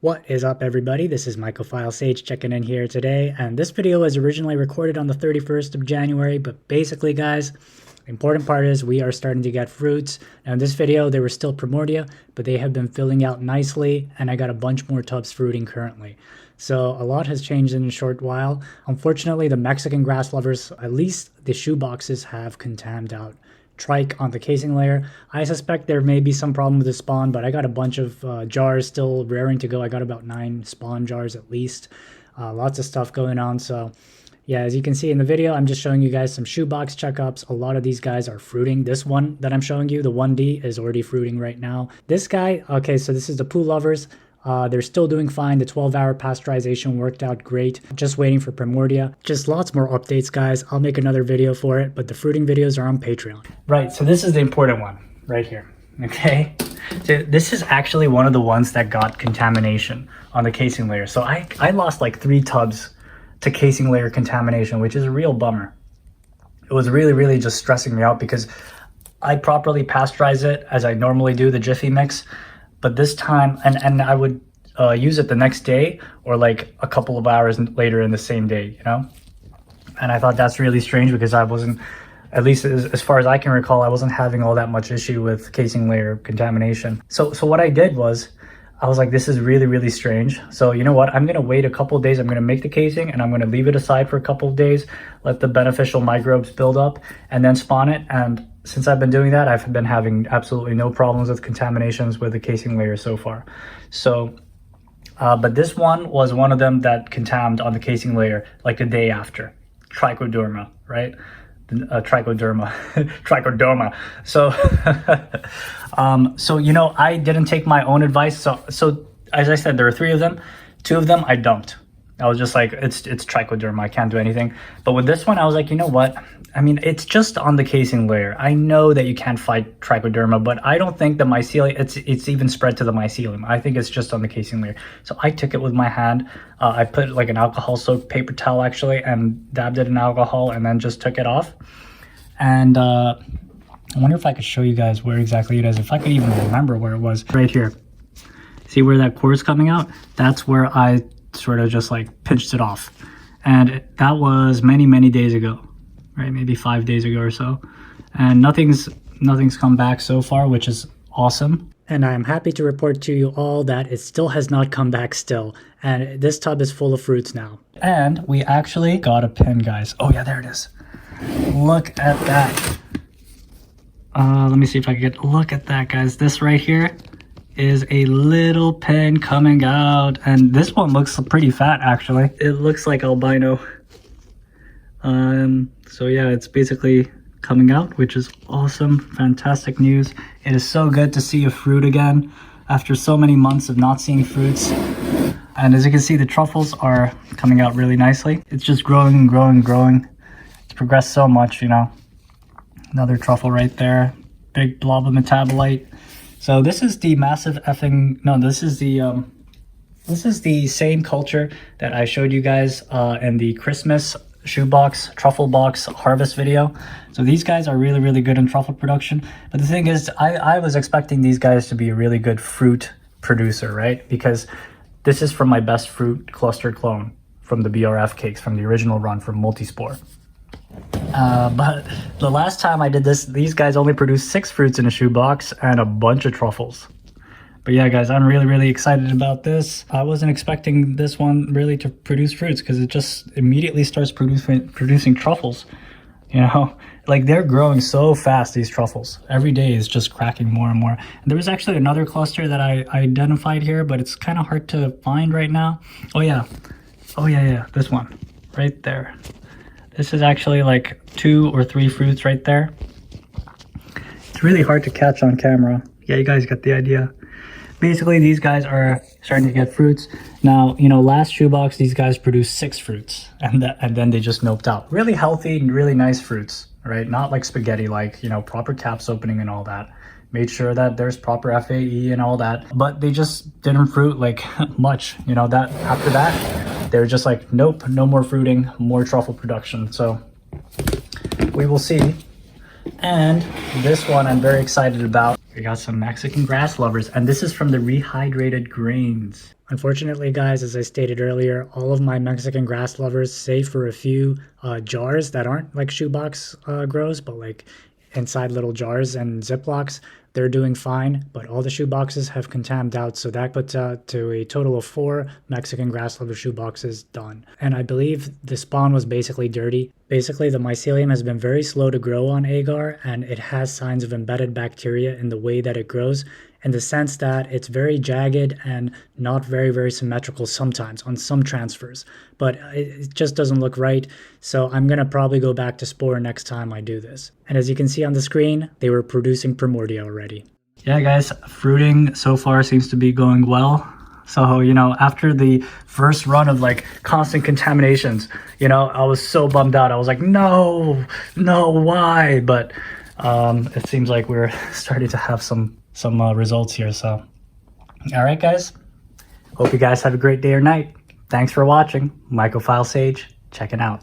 What is up, everybody? This is mycophilia Sage checking in here today, and this video was originally recorded on the 31st of January, but basically, guys, the important part is we are starting to get fruits. Now in this video, they were still Primordia, but they have been filling out nicely, and I got a bunch more tubs fruiting currently. So a lot has changed in a short while. Unfortunately, the Mexican grass lovers, at least the shoe boxes, have contaminated out trike on the casing layer. I suspect there may be some problem with the spawn, but I got a bunch of jars still raring to go. I got about 9 spawn jars at least. Lots of stuff going on. So yeah, as you can see in the video, I'm just showing you guys some shoebox checkups. A lot of these guys are fruiting. This one that I'm showing you, the 1D, is already fruiting right now. This guy, okay, so this is the poo lovers. They're still doing fine. The 12-hour pasteurization worked out great. Just waiting for Primordia. Just lots more updates, guys. I'll make another video for it, but the fruiting videos are on Patreon. Right, so this is the important one right here, okay? So this is actually one of the ones that got contamination on the casing layer. So I lost like 3 tubs to casing layer contamination, which is a real bummer. It was really just stressing me out because I properly pasteurize it as I normally do the Jiffy mix. But this time, and I would use it the next day or like a couple of hours later in the same day, you know? And I thought that's really strange because I wasn't, at least as far as I can recall, I wasn't having all that much issue with casing layer contamination. So what I did was, I was like, this is really strange. So you know what? I'm gonna wait a couple of days. I'm gonna make the casing and I'm gonna leave it aside for a couple of days, let the beneficial microbes build up and then spawn it. And since I've been doing that, I've been having absolutely no problems with contaminations with the casing layer so far. So, but this one was one of them that contaminated on the casing layer like the day after. Trichoderma, right? Trichoderma. Trichoderma. So, so, you know, I didn't take my own advice. So as I said, there were 3 of them. 2 of them I dumped. I was just like, it's trichoderma, I can't do anything. But with this one, I was like, you know what? I mean, it's just on the casing layer. I know that you can't fight trichoderma, but I don't think the mycelium, it's even spread to the mycelium. I think it's just on the casing layer. So I took it with my hand. I put like an alcohol soaked paper towel actually and dabbed it in alcohol and then just took it off. And I wonder if I could show you guys where exactly it is. If I could even remember where it was. Right here. See where that core is coming out? That's where I sort of just like pinched it off. And that was many days ago. Right, maybe 5 days ago or so, and nothing's come back so far, which is awesome. And I'm happy to report to you all that it still has not come back still, and this tub is full of fruits now. And we actually got a pin, guys. Oh yeah, there it is. Look at that. Let me see if I can get, look at that, guys. This right here is a little pin coming out, and this one looks pretty fat actually. It looks like albino. So yeah, it's basically coming out, which is awesome. Fantastic news. It is so good to see a fruit again after so many months of not seeing fruits. And as you can see, the truffles are coming out really nicely. It's just growing and growing. It's progressed so much, you know. Another truffle right there. Big blob of metabolite. So this is the massive effing, no, this is the same culture that I showed you guys in the Christmas shoebox truffle box harvest video. So these guys are really good in truffle production, but the thing is, I was expecting these guys to be a really good fruit producer, right? Because this is from my best fruit cluster clone from the BRF cakes from the original run from Multispore. But the last time I did this, these guys only produced 6 fruits in a shoebox and a bunch of truffles. But yeah, guys, I'm really excited about this. I wasn't expecting this one really to produce fruits because it just immediately starts producing truffles. You know, like they're growing so fast, these truffles. Every day is just cracking more and more. And there was actually another cluster that I identified here, but it's kind of hard to find right now. Oh yeah, this one right there. This is actually like 2 or 3 fruits right there. It's really hard to catch on camera. Yeah, you guys got the idea. Basically, these guys are starting to get fruits. Now, you know, last shoebox, these guys produced 6 fruits, and then they just noped out. Really healthy and really nice fruits, right? Not like spaghetti, like, you know, proper caps opening and all that. Made sure that there's proper FAE and all that, but they just didn't fruit like much, you know, that after that, they were just like, nope, no more fruiting, more truffle production. So we will see. And this one I'm very excited about. We got some Mexican grass lovers, and this is from the rehydrated grains. Unfortunately, guys, as I stated earlier, all of my Mexican grass lovers, save for a few jars that aren't like shoebox grows, but like inside little jars and Ziplocs, they're doing fine, but all the shoe boxes have contaminated out, so that puts to a total of 4 Mexican grass lover shoe boxes done. And I believe the spawn was basically dirty. Basically, the mycelium has been very slow to grow on agar, and it has signs of embedded bacteria in the way that it grows, in the sense that it's very jagged and not very symmetrical sometimes on some transfers, but it just doesn't look right. So I'm gonna probably go back to spore next time I do this. And as you can see on the screen, they were producing Primordia already. Yeah guys, fruiting so far seems to be going well. So, you know, after the first run of like constant contaminations, you know, I was so bummed out. I was like, no, why? But it seems like we're starting to have some results here. So all right guys, hope you guys have a great day or night. Thanks for watching. Mycophile Sage checking out.